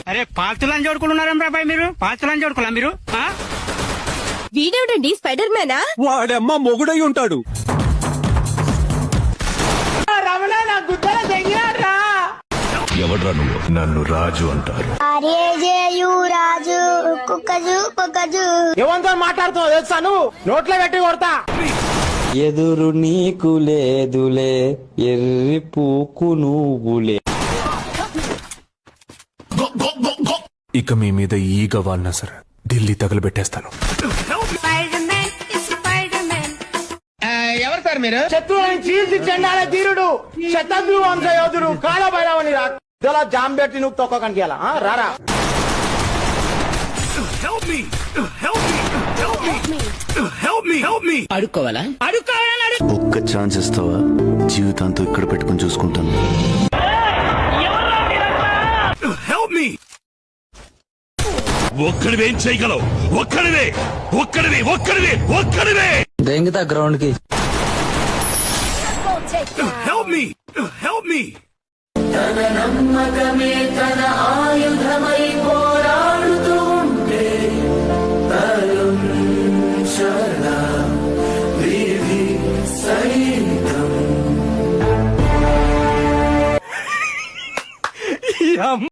అరే పాతులని జోడుకున్నారా బాయ్ మీరు? పాతులని జోడుకున్నా మీరు? వీడేవిడండి స్పైడర్ మ్యానా? వాడమ్మ మొగుడై ఉంటాడు. రమణ నా గుద్దల తెగినారా? ఎవడ్రా నువ్వు? నన్ను రాజు అంటారు. రాజు కుక్కజు ఏమంతా మాట్లాడుతున్నావు తెలుసా? నువ్వు నోట్లో పెట్టి కొడతా. ఎదురు నీకు లేదులే ఎర్రి పూకు నువ్వులే. ఇక మీ మీద ఈగ వాడినా సరే ఢిల్లీ తగలబెట్టేస్తాను. ఎవరు సార్ మీరు? శత్రువుని చీల్చి చెండాల ధీరుడు, శతాబ్ది వంశ యోధుడు, కాలభైరవుని ఇలా జామ్ పెట్టి నువ్వు తొక్కడానికి ఎలా రారా? అడుక్కోవాలా? ఒక్క ఛాన్స్ ఇస్తావా? జీవితాంతో ఇక్కడ పెట్టుకుని చూసుకుంటాను. ఒక్కడివేం చేయగలవు? ఒక్కడివే దెంగతా గ్రౌండ్ కి. తన నమ్మకమే తన ఆయుధమై పోరాడుతూ ఉంటే తరుణ విధి సైతం